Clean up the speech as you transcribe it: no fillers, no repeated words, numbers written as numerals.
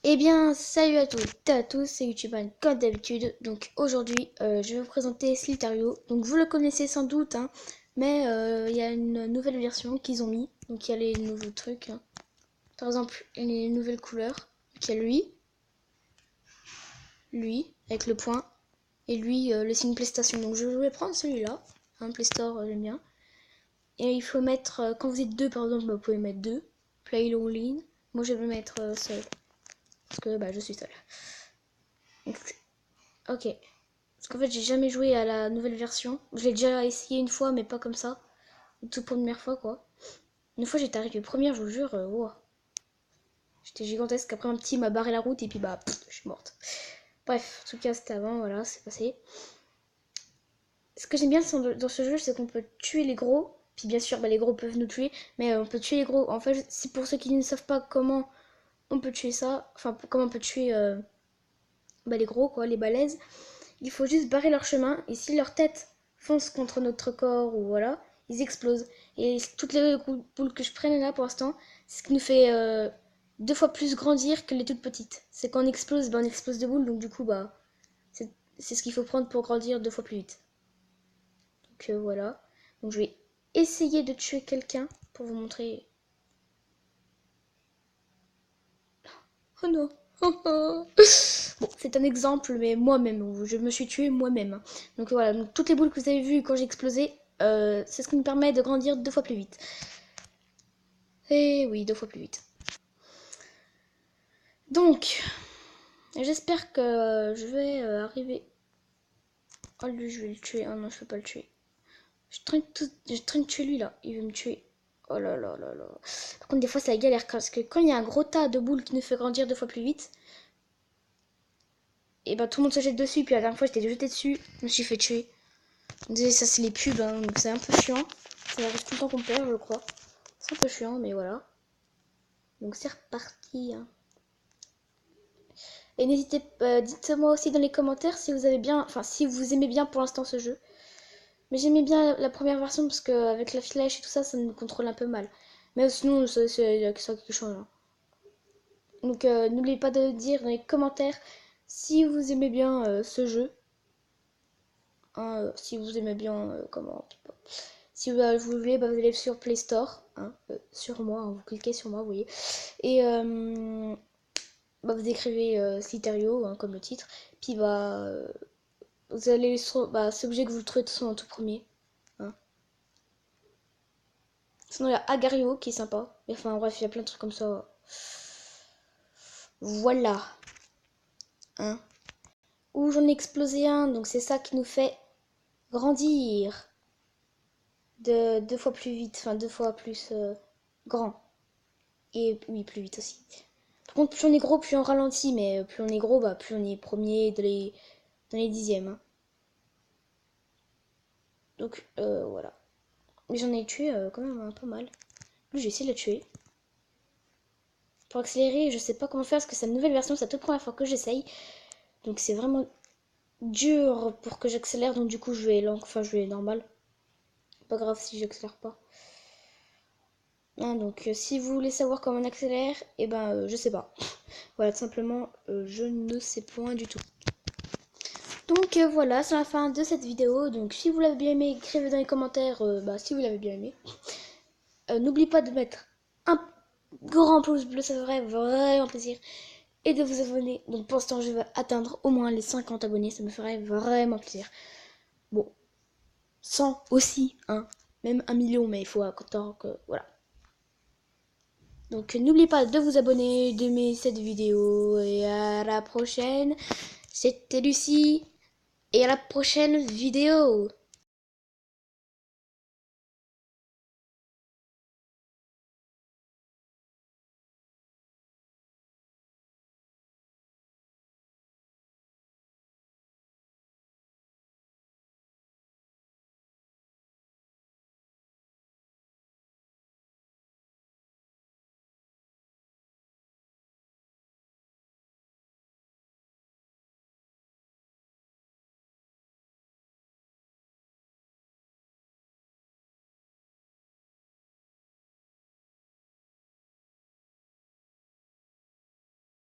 Eh bien, salut à toutes et à tous, c'est YouTubeman comme d'habitude. Donc aujourd'hui, je vais vous présenter Slither.io. Donc vous le connaissez sans doute, hein, mais il y a une nouvelle version qu'ils ont mis. Donc il y a les nouveaux trucs, hein. Par exemple, les nouvelles couleurs. Donc il y a lui, avec le point, et lui, le signe PlayStation. Donc je vais prendre celui-là, hein, Play Store, j'aime bien. Et il faut mettre, quand vous êtes deux par exemple, vous pouvez mettre deux. Play Lonely. Moi je vais mettre seul, parce que je suis seule. Donc, ok. Parce qu'en fait, j'ai jamais joué à la nouvelle version. Je l'ai déjà essayé une fois, mais pas comme ça. Toute première fois, quoi. Une fois, j'étais arrivée première, je vous jure, wow. J'étais gigantesque. Après, un petit m'a barré la route et puis je suis morte. Bref, en tout cas, c'était avant, voilà, c'est passé. Ce que j'aime bien dans ce jeu, c'est qu'on peut tuer les gros. Puis bien sûr, les gros peuvent nous tuer, mais on peut tuer les gros. En fait, c'est pour ceux qui ne savent pas comment on peut tuer ça. Enfin, comment on peut tuer les gros, quoi, les balaises. Il faut juste barrer leur chemin, et si leur tête fonce contre notre corps, ou voilà, ils explosent. Et toutes les boules que je prenne là pour l'instant, c'est ce qui nous fait 2 fois plus grandir que les toutes petites. C'est quand on explose, on explose de boules, donc du coup, c'est ce qu'il faut prendre pour grandir 2 fois plus vite. Donc voilà. Donc je vais essayer de tuer quelqu'un pour vous montrer. Oh non. Bon, c'est un exemple, mais moi-même, je me suis tuée moi-même. Donc voilà, donc, toutes les boules que vous avez vues quand j'ai explosé, c'est ce qui me permet de grandir 2 fois plus vite. Et oui, 2 fois plus vite. Donc, j'espère que je vais arriver. Oh lui, je vais le tuer. Ah non, je peux pas le tuer. Je traîne de tuer lui là, il veut me tuer. Oh là là là là. Par contre, des fois, c'est la galère parce que quand il y a un gros tas de boules qui nous fait grandir 2 fois plus vite, et tout le monde se jette dessus. Puis la dernière fois, j'étais jeté dessus, je me suis fait tuer. Désolé, ça c'est les pubs, hein, donc c'est un peu chiant. Ça arrive tout le temps qu'on perd, je crois. C'est un peu chiant, mais voilà. Donc c'est reparti. Hein. Et n'hésitez pas, dites-moi aussi dans les commentaires si vous avez bien, enfin si vous aimez bien pour l'instant ce jeu. Mais j'aimais bien la première version parce qu'avec la flèche et tout ça, ça me contrôle un peu mal. Mais sinon, c'est ça quelque chose. Hein. Donc n'oubliez pas de dire dans les commentaires si vous aimez bien ce jeu. Hein, si vous aimez bien comment. Si vous voulez, vous allez sur Play Store, hein, sur moi, hein, vous cliquez sur moi, vous voyez. Et vous écrivez Slither.io, hein, comme le titre. Puis vous allez sur. C'est obligé que vous le trouvez en tout premier. Hein. Sinon, il y a Agario qui est sympa. Mais enfin, bref, il y a plein de trucs comme ça. Voilà. Hein. Ouh, j'en ai explosé un, donc c'est ça qui nous fait grandir. De 2 fois plus vite, enfin 2 fois plus grand. Et oui, plus vite aussi. Par contre, plus on est gros, plus on ralentit, mais plus on est gros, plus on est premier dans les dixièmes. Hein. Donc, voilà. Mais j'en ai tué quand même un peu mal. Lui, j'ai essayé de le tuer. Pour accélérer, je sais pas comment faire, parce que c'est une nouvelle version, c'est la toute première fois que j'essaye. Donc c'est vraiment dur pour que j'accélère, donc du coup je vais normal. Pas grave si j'accélère pas. Hein, donc si vous voulez savoir comment on accélère, je sais pas. Voilà, tout simplement, je ne sais point du tout. Donc voilà, c'est la fin de cette vidéo. Donc si vous l'avez bien aimé, écrivez dans les commentaires si vous l'avez bien aimé. N'oubliez pas de mettre un grand pouce bleu, ça ferait vraiment plaisir. Et de vous abonner. Donc pour l'instant, je vais atteindre au moins les 50 abonnés, ça me ferait vraiment plaisir. Bon, 100 aussi, hein. Même 1 million, mais il faut attendre que... Voilà. Donc n'oubliez pas de vous abonner, d'aimer cette vidéo. Et à la prochaine. C'était Lucie. Et à la prochaine vidéo.